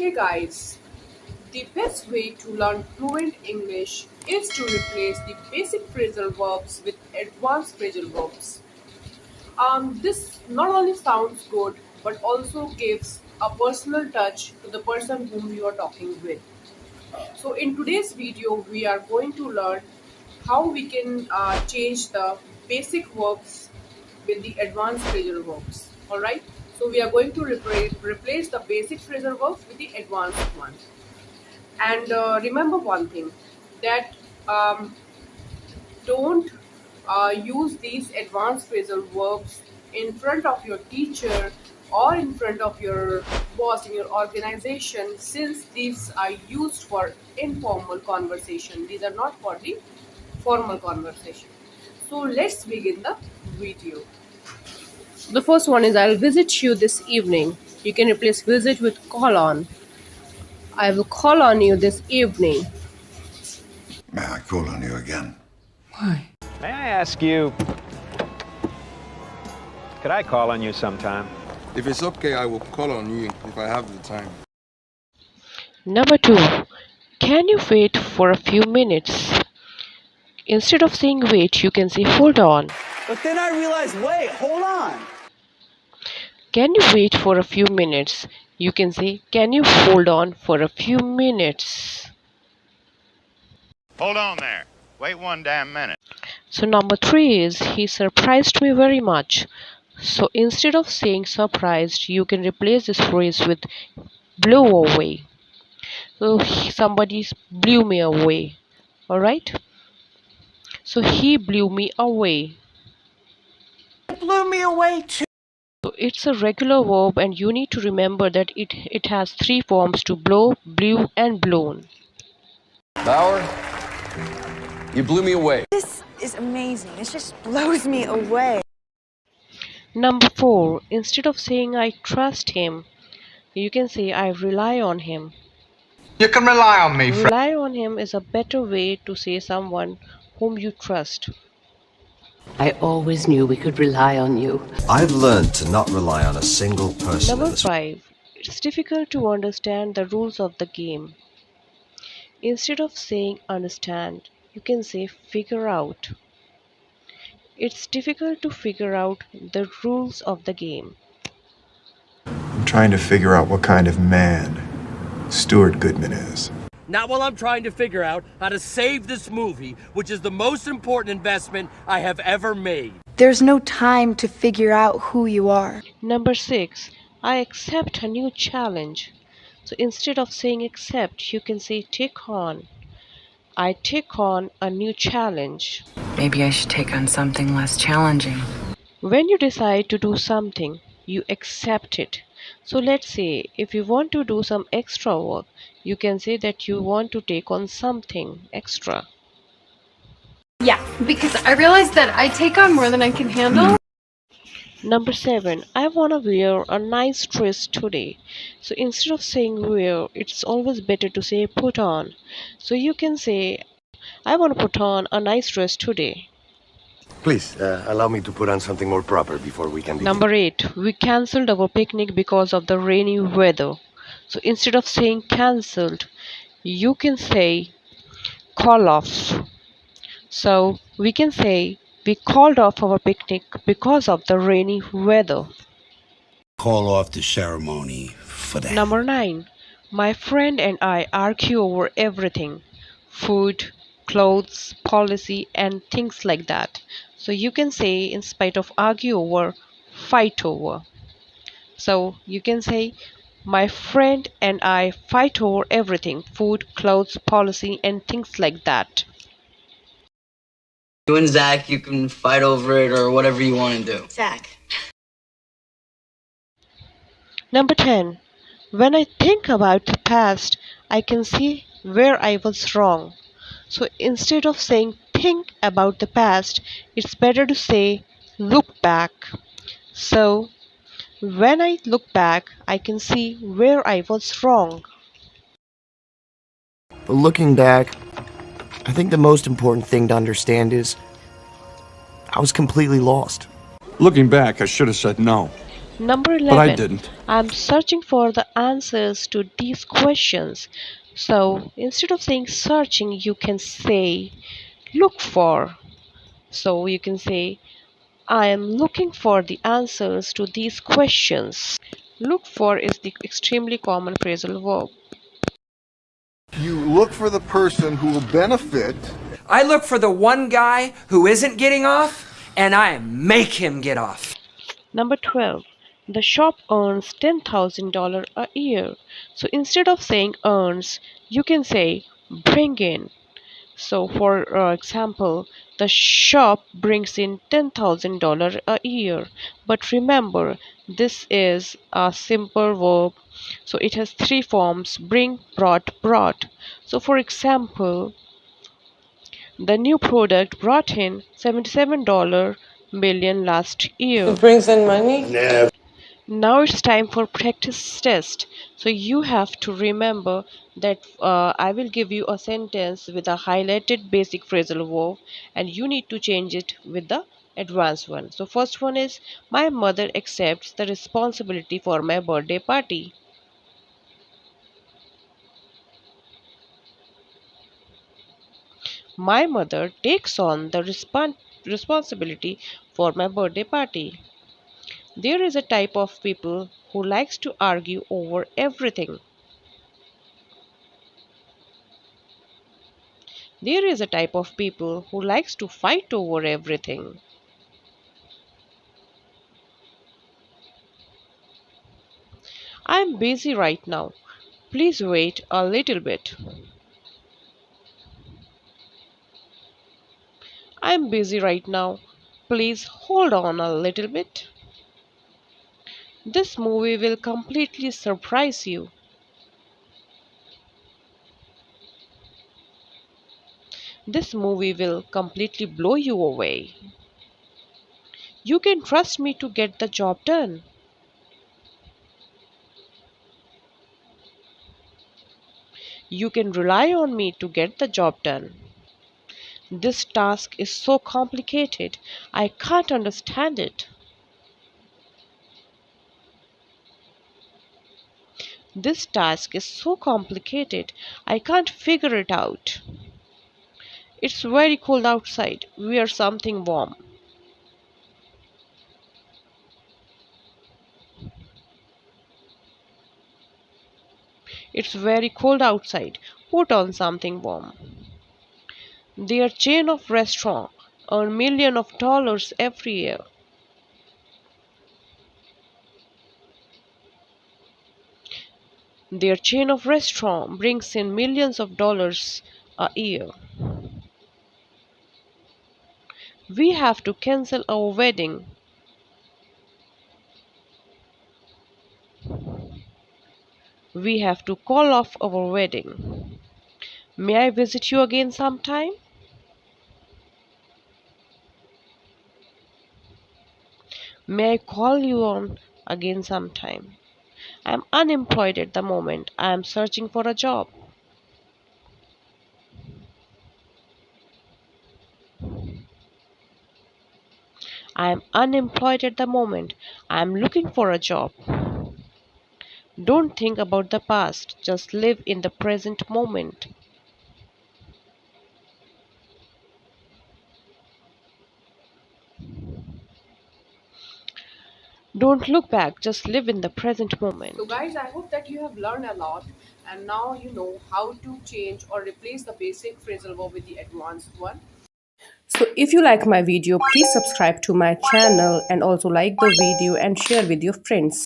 Hey guys, the best way to learn fluent English is to replace the basic phrasal verbs with advanced phrasal verbs. This not only sounds good but also gives a personal touch to the person whom you are talking with. So, in today's video, we are going to learn how we can change the basic verbs with the advanced phrasal verbs. Alright, so we are going to replace the basic phrasal verbs with the advanced ones. And remember one thing, that don't use these advanced phrasal verbs in front of your teacher or in front of your boss in your organization, since these are used for informal conversation. These are not for the formal conversation. So let's begin the video. The first one is I'll visit you this evening. You can replace visit with call on. I will call on you this evening. May I call on you again? Why? May I ask you, could I call on you sometime? If it's okay, I will call on you if I have the time. Number two, can you wait for a few minutes? Instead of saying wait, you can say hold on. But then I realized, wait, hold on. Can you wait for a few minutes? You can say, can you hold on for a few minutes? Hold on there. Wait one damn minute. So number three is, he surprised me very much. So instead of saying surprised, you can replace this phrase with blew away. So somebody blew me away. Alright? So he blew me away. It blew me away too. So it's a regular verb, and you need to remember that it has three forms: to blow, blew, and blown. Bauer, you blew me away. This is amazing. It just blows me away. Number four, instead of saying I trust him, you can say I rely on him. You can rely on me, friend. Rely on him is a better way to say someone whom you trust. I always knew we could rely on you. I've learned to not rely on a single person. Number five, it's difficult to understand the rules of the game. Instead of saying understand, you can say figure out. It's difficult to figure out the rules of the game. I'm trying to figure out what kind of man Stuart Goodman is. Not while I'm trying to figure out how to save this movie, which is the most important investment I have ever made. There's no time to figure out who you are. Number six, I accept a new challenge. So instead of saying accept, you can say take on. I take on a new challenge. Maybe I should take on something less challenging. When you decide to do something, you accept it. So let's say if you want to do some extra work, you can say that you want to take on something extra. Yeah, because I realized that I take on more than I can handle. Number seven, I want to wear a nice dress today. So instead of saying wear, it's always better to say put on. So you can say, I want to put on a nice dress today. Please, allow me to put on something more proper before we can begin. Number eight, we cancelled our picnic because of the rainy weather. So instead of saying cancelled, you can say call off. So we can say we called off our picnic because of the rainy weather. Call off the ceremony for that. Number nine, my friend and I argue over everything: food, clothes, policy, and things like that. So you can say, in spite of argue over, fight over. So you can say, my friend and I fight over everything: food, clothes, policy, and things like that. You and Zach, you can fight over it or whatever you want to do. Zach. Number 10. When I think about the past, I can see where I was wrong. So instead of saying think about the past, it's better to say look back. So when I look back, I can see where I was wrong. But looking back, I think the most important thing to understand is I was completely lost. Looking back, I should have said no. Number But I 11. didn't. I'm searching for the answers to these questions. So instead of saying searching, you can say look for. So you can say I am looking for the answers to these questions. Look for is the extremely common phrasal verb. You look for the person who will benefit. I look for the one guy who isn't getting off, and I make him get off. Number 12. The shop earns $10,000 a year. So instead of saying earns, you can say bring in. So, for example, the shop brings in $10,000 a year. But remember, this is a simple verb. So, it has three forms bring, brought. So, for example, the new product brought in $77 million last year. It brings in money? Now it's time for practice test. So you have to remember that I will give you a sentence with a highlighted basic phrasal verb and you need to change it with the advanced one. So first one is my mother accepts the responsibility for my birthday party. My mother takes on the responsibility for my birthday party. There is a type of people who likes to argue over everything. There is a type of people who likes to fight over everything. I'm busy right now. Please wait a little bit. I'm busy right now. Please hold on a little bit. This movie will completely surprise you. This movie will completely blow you away. You can trust me to get the job done. You can rely on me to get the job done. This task is so complicated, I can't understand it. This task is so complicated, I can't figure it out. It's very cold outside. Wear something warm. It's very cold outside. Put on something warm. Their chain of restaurants earn millions of dollars every year. Their chain of restaurants brings in millions of dollars a year. We have to cancel our wedding. We have to call off our wedding. May I visit you again sometime? May I call you on again sometime? I am unemployed at the moment. I am searching for a job. I am unemployed at the moment. I am looking for a job. Don't think about the past. Just live in the present moment. Don't look back. Just live in the present So, moment. guys, I hope that you have learned a lot and now you know how to change or replace the basic phrasal verb with the advanced one. So if you like my video, please subscribe to my channel and also like the video and share with your friends.